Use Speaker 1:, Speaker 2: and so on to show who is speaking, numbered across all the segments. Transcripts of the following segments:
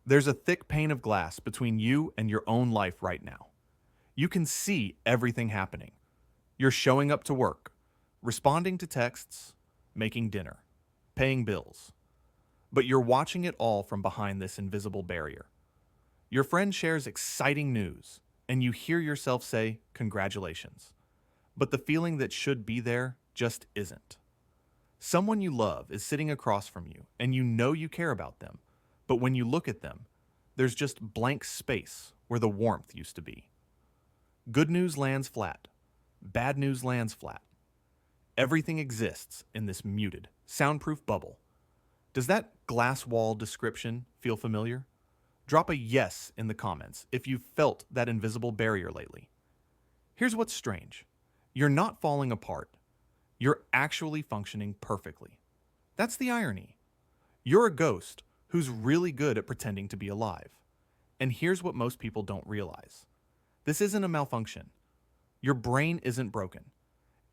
Speaker 1: There's a thick pane of glass between you and your own life right now. You can see everything happening. You're showing up to work, responding to texts, making dinner, paying bills. But you're watching it all from behind this invisible barrier. Your friend shares exciting news, and you hear yourself say, "Congratulations." But the feeling that should be there just isn't. Someone you love is sitting across from you, and you know you care about them. But when you look at them, there's just blank space where the warmth used to be. Good news lands flat. Bad news lands flat. Everything exists in this muted, soundproof bubble. Does that glass wall description feel familiar? Drop a yes in the comments if you've felt that invisible barrier lately. Here's what's strange. You're not falling apart. You're actually functioning perfectly. That's the irony. You're a ghost who's really good at pretending to be alive. And here's what most people don't realize. This isn't a malfunction. Your brain isn't broken.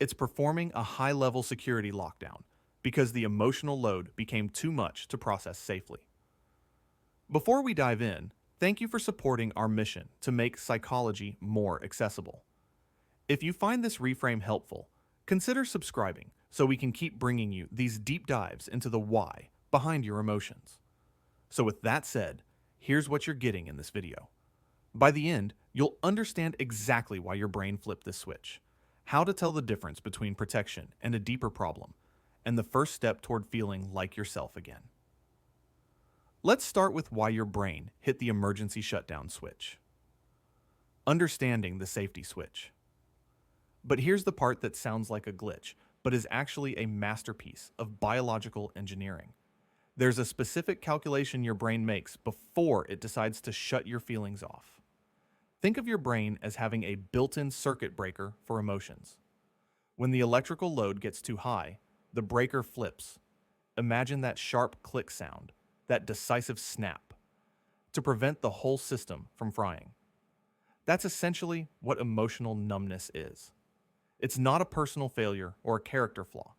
Speaker 1: It's performing a high-level security lockdown because the emotional load became too much to process safely. Before we dive in, thank you for supporting our mission to make psychology more accessible. If you find this reframe helpful, consider subscribing so we can keep bringing you these deep dives into the why behind your emotions. So with that said, here's what you're getting in this video. By the end, you'll understand exactly why your brain flipped this switch, how to tell the difference between protection and a deeper problem, and the first step toward feeling like yourself again. Let's start with why your brain hit the emergency shutdown switch. Understanding the safety switch. But here's the part that sounds like a glitch, but is actually a masterpiece of biological engineering. There's a specific calculation your brain makes before it decides to shut your feelings off. Think of your brain as having a built-in circuit breaker for emotions. When the electrical load gets too high, the breaker flips. Imagine that sharp click sound, that decisive snap, to prevent the whole system from frying. That's essentially what emotional numbness is. It's not a personal failure or a character flaw.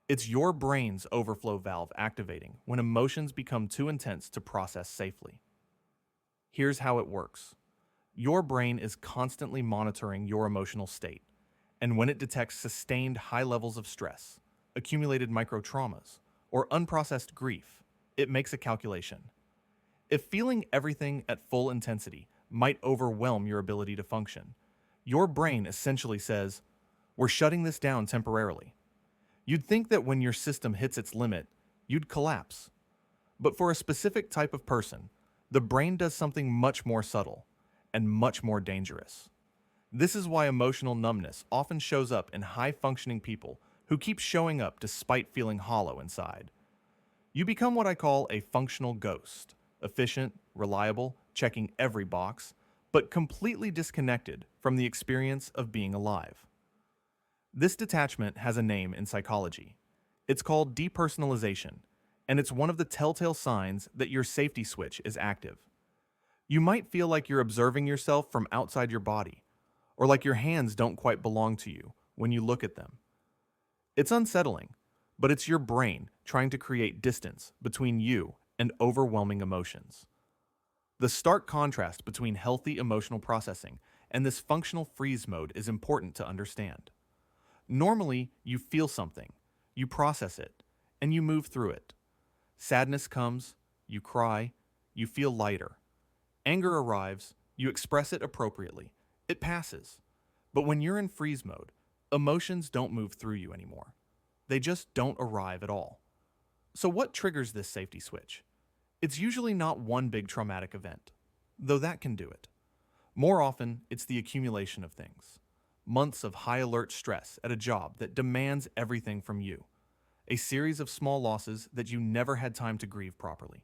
Speaker 1: It's your brain's overflow valve activating when emotions become too intense to process safely. Here's how it works. Your brain is constantly monitoring your emotional state, and when it detects sustained high levels of stress, accumulated microtraumas, or unprocessed grief, it makes a calculation. If feeling everything at full intensity might overwhelm your ability to function, your brain essentially says, "We're shutting this down temporarily." You'd think that when your system hits its limit, you'd collapse. But for a specific type of person, the brain does something much more subtle and much more dangerous. This is why emotional numbness often shows up in high-functioning people who keep showing up despite feeling hollow inside. You become what I call a functional ghost, efficient, reliable, checking every box, but completely disconnected from the experience of being alive. This detachment has a name in psychology. It's called depersonalization, and it's one of the telltale signs that your safety switch is active. You might feel like you're observing yourself from outside your body, or like your hands don't quite belong to you when you look at them. It's unsettling, but it's your brain trying to create distance between you and overwhelming emotions. The stark contrast between healthy emotional processing and this functional freeze mode is important to understand. Normally, you feel something, you process it, and you move through it. Sadness comes, you cry, you feel lighter. Anger arrives, you express it appropriately. It passes. But when you're in freeze mode, emotions don't move through you anymore. They just don't arrive at all. So what triggers this safety switch? It's usually not one big traumatic event, though that can do it. More often, it's the accumulation of things. Months of high-alert stress at a job that demands everything from you. A series of small losses that you never had time to grieve properly.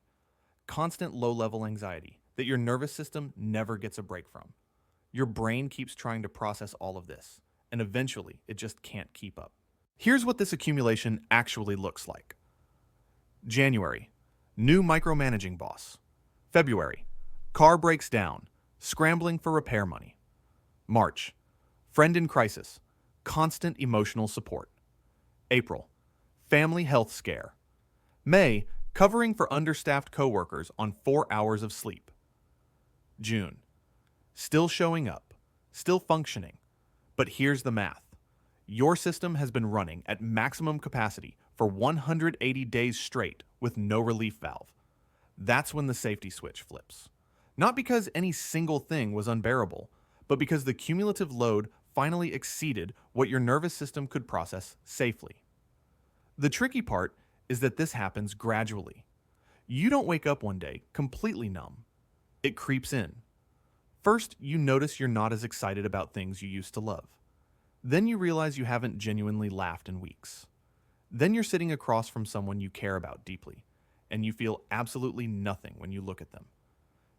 Speaker 1: Constant low-level anxiety that your nervous system never gets a break from. Your brain keeps trying to process all of this, and eventually it just can't keep up. Here's what this accumulation actually looks like. January, new micromanaging boss. February, car breaks down, scrambling for repair money. March, friend in crisis, constant emotional support. April, family health scare. May, Covering for understaffed coworkers on 4 hours of sleep. June. Still showing up, still functioning. But here's the math. Your system has been running at maximum capacity for 180 days straight with no relief valve. That's when the safety switch flips. Not because any single thing was unbearable, but because the cumulative load finally exceeded what your nervous system could process safely. The tricky part is that this happens gradually. You don't wake up one day completely numb. It creeps in. First, you notice you're not as excited about things you used to love. Then you realize you haven't genuinely laughed in weeks. Then you're sitting across from someone you care about deeply, and you feel absolutely nothing when you look at them.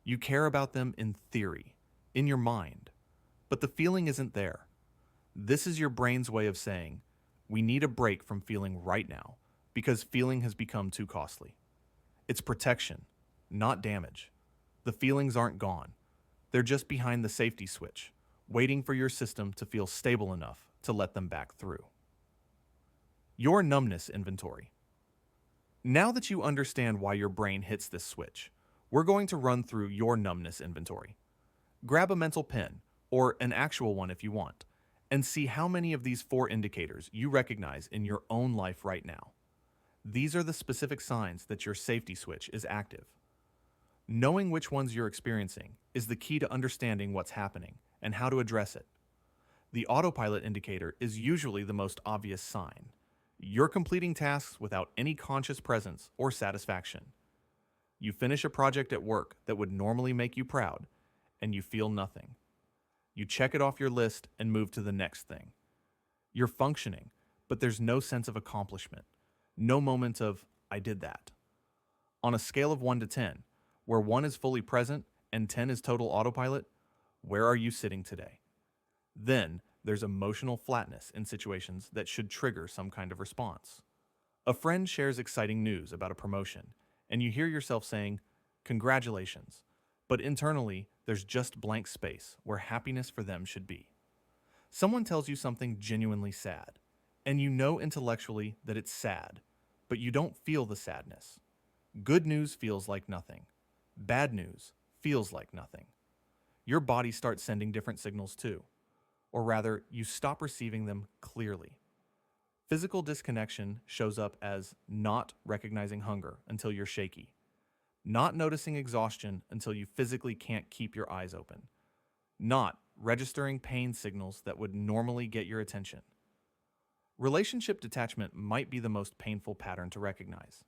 Speaker 1: You care about them in theory, in your mind, but the feeling isn't there. This is your brain's way of saying, we need a break from feeling right now, because feeling has become too costly. It's protection, not damage. The feelings aren't gone. They're just behind the safety switch, waiting for your system to feel stable enough to let them back through. Your numbness inventory. Now that you understand why your brain hits this switch, we're going to run through your numbness inventory. Grab a mental pen, or an actual one if you want, and see how many of these 4 indicators you recognize in your own life right now. These are the specific signs that your safety switch is active. Knowing which ones you're experiencing is the key to understanding what's happening and how to address it. The autopilot indicator is usually the most obvious sign. You're completing tasks without any conscious presence or satisfaction. You finish a project at work that would normally make you proud, and you feel nothing. You check it off your list and move to the next thing. You're functioning, but there's no sense of accomplishment. No moment of, I did that. On a scale of 1 to 10, where 1 is fully present and 10 is total autopilot, where are you sitting today? Then, there's emotional flatness in situations that should trigger some kind of response. A friend shares exciting news about a promotion, and you hear yourself saying, congratulations, but internally, there's just blank space where happiness for them should be. Someone tells you something genuinely sad, and you know intellectually that it's sad, but you don't feel the sadness. Good news feels like nothing. Bad news feels like nothing. Your body starts sending different signals too. Or rather, you stop receiving them clearly. Physical disconnection shows up as not recognizing hunger until you're shaky, not noticing exhaustion until you physically can't keep your eyes open, not registering pain signals that would normally get your attention. Relationship detachment might be the most painful pattern to recognize.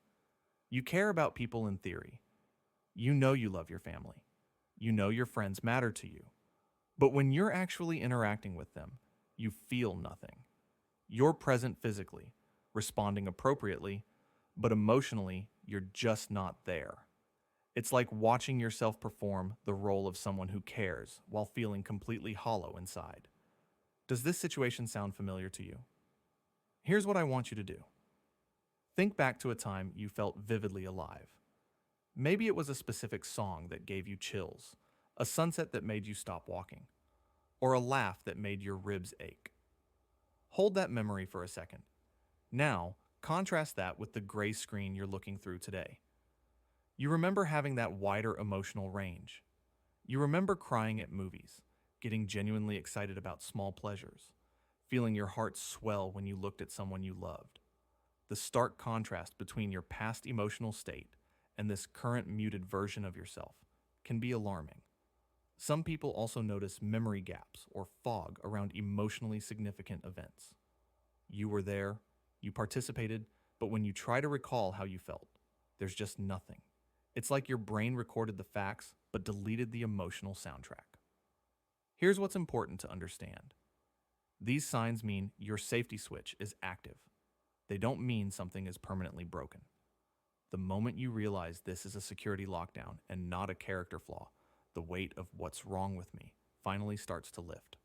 Speaker 1: You care about people in theory. You know you love your family. You know your friends matter to you. But when you're actually interacting with them, you feel nothing. You're present physically, responding appropriately, but emotionally, you're just not there. It's like watching yourself perform the role of someone who cares while feeling completely hollow inside. Does this situation sound familiar to you? Here's what I want you to do. Think back to a time you felt vividly alive. Maybe it was a specific song that gave you chills, a sunset that made you stop walking, or a laugh that made your ribs ache. Hold that memory for a second. Now, contrast that with the gray screen you're looking through today. You remember having that wider emotional range. You remember crying at movies, getting genuinely excited about small pleasures, feeling your heart swell when you looked at someone you loved. The stark contrast between your past emotional state and this current muted version of yourself can be alarming. Some people also notice memory gaps or fog around emotionally significant events. You were there, you participated, but when you try to recall how you felt, there's just nothing. It's like your brain recorded the facts but deleted the emotional soundtrack. Here's what's important to understand. These signs mean your safety switch is active. They don't mean something is permanently broken. The moment you realize this is a security lockdown and not a character flaw, the weight of what's wrong with me finally starts to lift.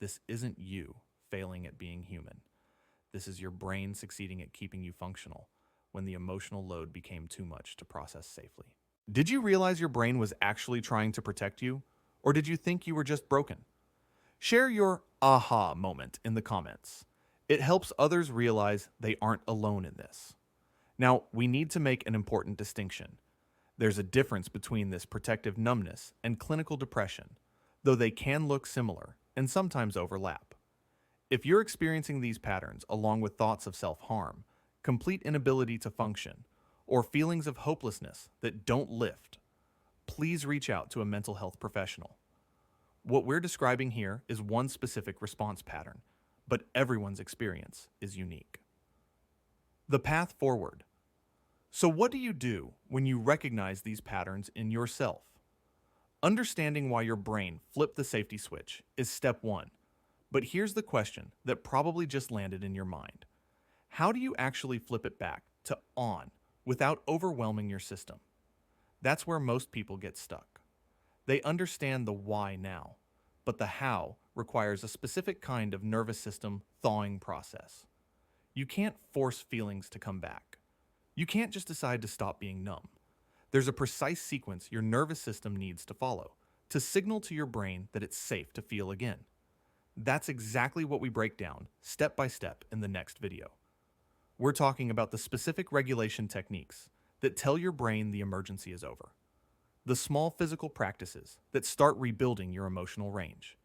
Speaker 1: This isn't you failing at being human. This is your brain succeeding at keeping you functional when the emotional load became too much to process safely. Did you realize your brain was actually trying to protect you? Or did you think you were just broken? Share your aha moment in the comments. It helps others realize they aren't alone in this. Now, we need to make an important distinction. There's a difference between this protective numbness and clinical depression, though they can look similar and sometimes overlap. If you're experiencing these patterns along with thoughts of self-harm, complete inability to function, or feelings of hopelessness that don't lift, please reach out to a mental health professional. What we're describing here is one specific response pattern, but everyone's experience is unique. The path forward. So, what do you do when you recognize these patterns in yourself? Understanding why your brain flipped the safety switch is step one. But here's the question that probably just landed in your mind. How do you actually flip it back to on without overwhelming your system? That's where most people get stuck. They understand the why now, but the how requires a specific kind of nervous system thawing process. You can't force feelings to come back. You can't just decide to stop being numb. There's a precise sequence your nervous system needs to follow to signal to your brain that it's safe to feel again. That's exactly what we break down step by step in the next video. We're talking about the specific regulation techniques that tell your brain the emergency is over, the small physical practices that start rebuilding your emotional range,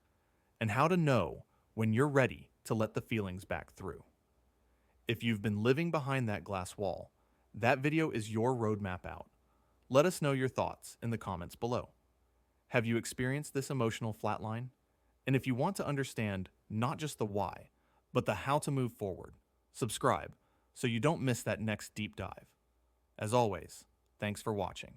Speaker 1: and how to know when you're ready to let the feelings back through. If you've been living behind that glass wall, that video is your roadmap out. Let us know your thoughts in the comments below. Have you experienced this emotional flatline? And if you want to understand not just the why, but the how to move forward, subscribe so you don't miss that next deep dive. As always, thanks for watching.